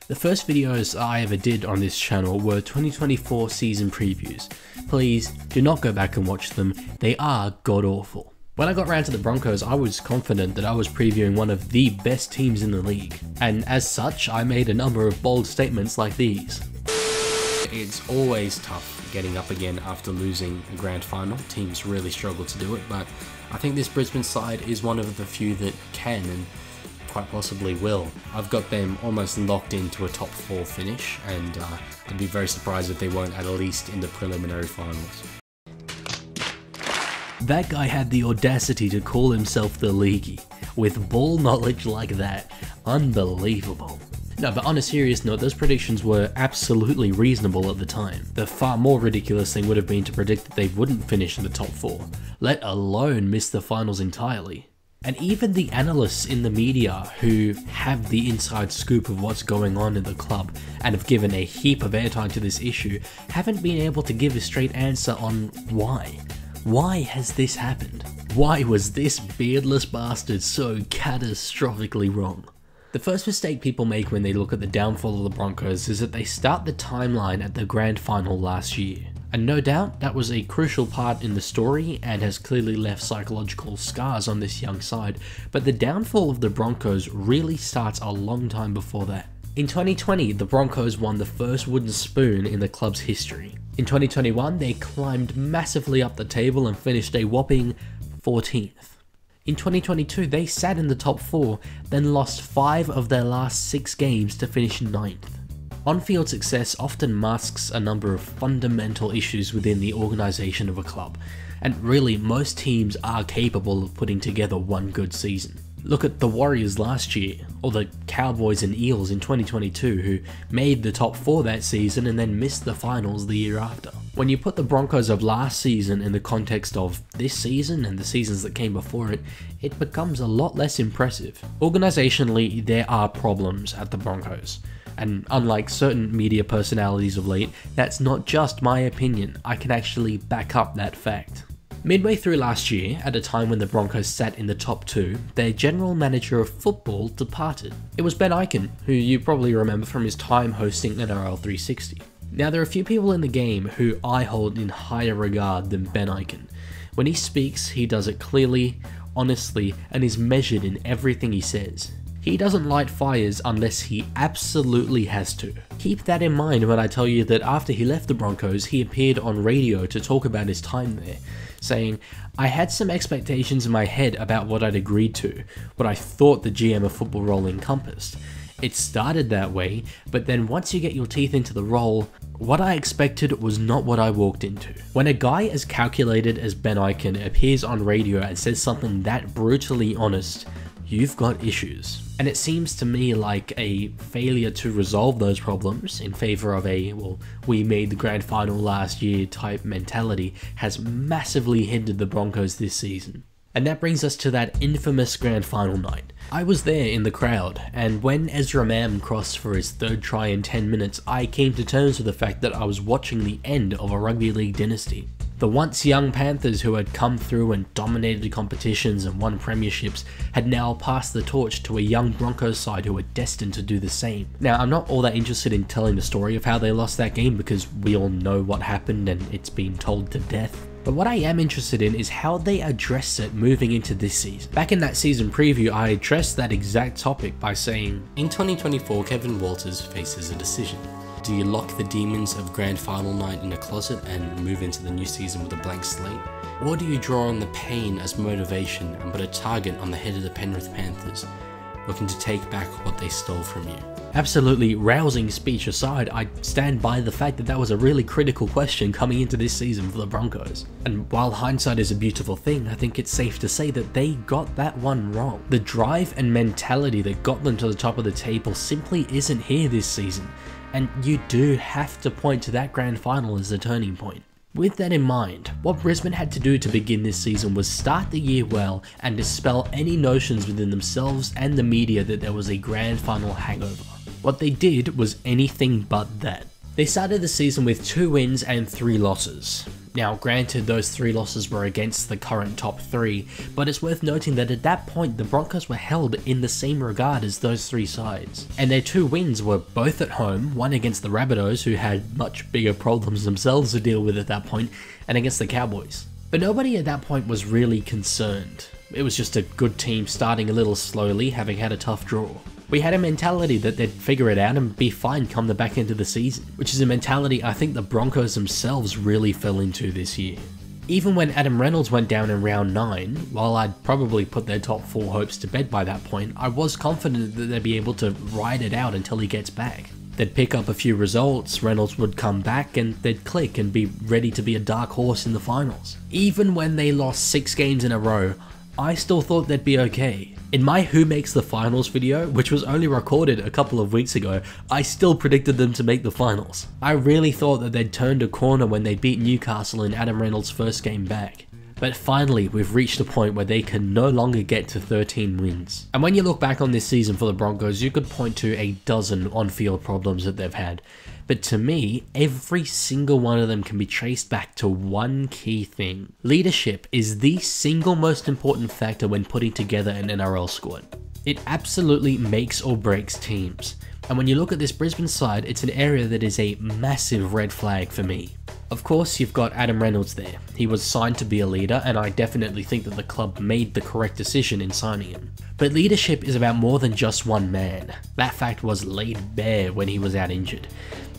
The first videos I ever did on this channel were 2024 season previews. Please do not go back and watch them, they are god awful. When I got round to the Broncos, I was confident that I was previewing one of the best teams in the league, and as such I made a number of bold statements like these. It's always tough getting up again after losing a grand final. Teams really struggle to do it, but I think this Brisbane side is one of the few that can and quite possibly will. I've got them almost locked into a top 4 finish, and I'd be very surprised if they weren't at least in the preliminary finals. That guy had the audacity to call himself the Leaguie. With ball knowledge like that, unbelievable. No, but on a serious note, those predictions were absolutely reasonable at the time. The far more ridiculous thing would have been to predict that they wouldn't finish in the top 4, let alone miss the finals entirely. And even the analysts in the media who have the inside scoop of what's going on in the club and have given a heap of airtime to this issue haven't been able to give a straight answer on why. Why has this happened? Why was this beardless bastard so catastrophically wrong? The first mistake people make when they look at the downfall of the Broncos is that they start the timeline at the grand final last year. And no doubt that was a crucial part in the story and has clearly left psychological scars on this young side, but the downfall of the Broncos really starts a long time before that. In 2020, the Broncos won the first wooden spoon in the club's history. In 2021, they climbed massively up the table and finished a whopping 14th. In 2022, they sat in the top 4, then lost 5 of their last 6 games to finish 9th. On-field success often masks a number of fundamental issues within the organisation of a club, and really most teams are capable of putting together one good season. Look at the Warriors last year, or the Cowboys and Eels in 2022 who made the top 4 that season and then missed the finals the year after. When you put the Broncos of last season in the context of this season and the seasons that came before it, it becomes a lot less impressive. Organisationally, there are problems at the Broncos. And unlike certain media personalities of late, that's not just my opinion, I can actually back up that fact. Midway through last year, at a time when the Broncos sat in the top 2, their general manager of football departed. It was Ben Ikin, who you probably remember from his time hosting NRL 360. Now there are a few people in the game who I hold in higher regard than Ben Ikin. When he speaks, he does it clearly, honestly, and is measured in everything he says. He doesn't light fires unless he absolutely has to. Keep that in mind when I tell you that after he left the Broncos, he appeared on radio to talk about his time there, saying, "I had some expectations in my head about what I'd agreed to, what I thought the GM of football role encompassed. It started that way, but then once you get your teeth into the role, what I expected was not what I walked into." When a guy as calculated as Ben Ikin appears on radio and says something that brutally honest, you've got issues. And it seems to me like a failure to resolve those problems in favour of a, well, we made the grand final last year type mentality has massively hindered the Broncos this season. And that brings us to that infamous grand final night. I was there in the crowd, and when Ezra Mam crossed for his 3rd try in 10 minutes, I came to terms with the fact that I was watching the end of a rugby league dynasty. The once young Panthers who had come through and dominated competitions and won premierships had now passed the torch to a young Broncos side who were destined to do the same. Now, I'm not all that interested in telling the story of how they lost that game because we all know what happened and it's been told to death. But what I am interested in is how they address it moving into this season. Back in that season preview, I addressed that exact topic by saying, in 2024, Kevin Walters faces a decision. Do you lock the demons of grand final night in a closet and move into the new season with a blank slate? Or do you draw on the pain as motivation and put a target on the head of the Penrith Panthers, looking to take back what they stole from you? Absolutely rousing speech aside, I stand by the fact that that was a really critical question coming into this season for the Broncos. And while hindsight is a beautiful thing, I think it's safe to say that they got that one wrong. The drive and mentality that got them to the top of the table simply isn't here this season. And you do have to point to that grand final as a turning point. With that in mind, what Brisbane had to do to begin this season was start the year well and dispel any notions within themselves and the media that there was a grand final hangover. What they did was anything but that. They started the season with 2 wins and 3 losses. Now granted, those 3 losses were against the current top 3, but it's worth noting that at that point the Broncos were held in the same regard as those 3 sides. And their 2 wins were both at home, one against the Rabbitohs, who had much bigger problems themselves to deal with at that point, and against the Cowboys. But nobody at that point was really concerned. It was just a good team starting a little slowly, having had a tough draw. We had a mentality that they'd figure it out and be fine come the back end of the season, which is a mentality I think the Broncos themselves really fell into this year. Even when Adam Reynolds went down in round 9, while I'd probably put their top 4 hopes to bed by that point, I was confident that they'd be able to ride it out until he gets back. They'd pick up a few results, Reynolds would come back and they'd click and be ready to be a dark horse in the finals. Even when they lost 6 games in a row, I still thought they'd be okay. In my Who Makes the Finals video, which was only recorded a couple of weeks ago, I still predicted them to make the finals. I really thought that they'd turned a corner when they beat Newcastle in Adam Reynolds' first game back. But finally, we've reached a point where they can no longer get to 13 wins. And when you look back on this season for the Broncos, you could point to a dozen on-field problems that they've had. But to me, every single one of them can be traced back to one key thing. Leadership is the single most important factor when putting together an NRL squad. It absolutely makes or breaks teams. And when you look at this Brisbane side, it's an area that is a massive red flag for me. Of course, you've got Adam Reynolds there. He was signed to be a leader, and I definitely think that the club made the correct decision in signing him. But leadership is about more than just one man. That fact was laid bare when he was out injured.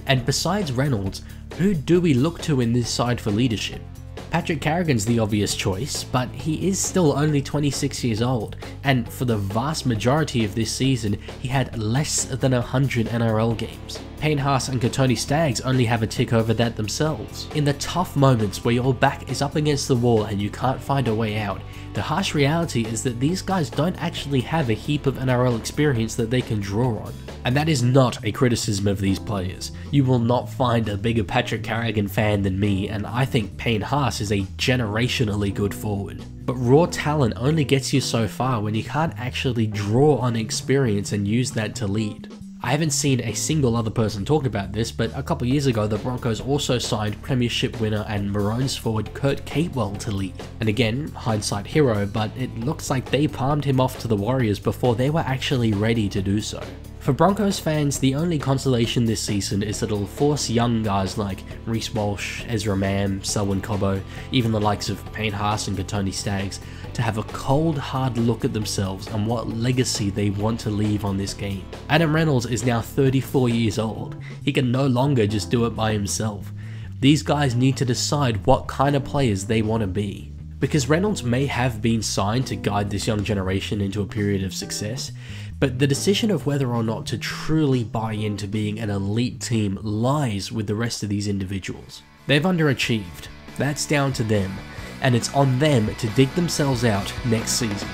And besides Reynolds, who do we look to in this side for leadership? Patrick Carrigan's the obvious choice, but he is still only 26 years old, and for the vast majority of this season, he had less than 100 NRL games. Payne Haas and Kotoni Staggs only have a tick over that themselves. In the tough moments where your back is up against the wall and you can't find a way out, the harsh reality is that these guys don't actually have a heap of NRL experience that they can draw on. And that is not a criticism of these players. You will not find a bigger Patrick Carrigan fan than me, and I think Payne Haas is a generationally good forward. But raw talent only gets you so far when you can't actually draw on experience and use that to lead. I haven't seen a single other person talk about this, but a couple years ago the Broncos also signed Premiership winner and Maroons forward Kurt Capewell to lead. And again, hindsight hero, but it looks like they palmed him off to the Warriors before they were actually ready to do so. For Broncos fans, the only consolation this season is that it'll force young guys like Reece Walsh, Ezra Mam, Selwyn Cobbo, even the likes of Payne Haas and Kotoni Staggs, to have a cold hard look at themselves and what legacy they want to leave on this game. Adam Reynolds is now 34 years old. He can no longer just do it by himself. These guys need to decide what kind of players they want to be. Because Reynolds may have been signed to guide this young generation into a period of success, but the decision of whether or not to truly buy into being an elite team lies with the rest of these individuals. They've underachieved. That's down to them, and it's on them to dig themselves out next season.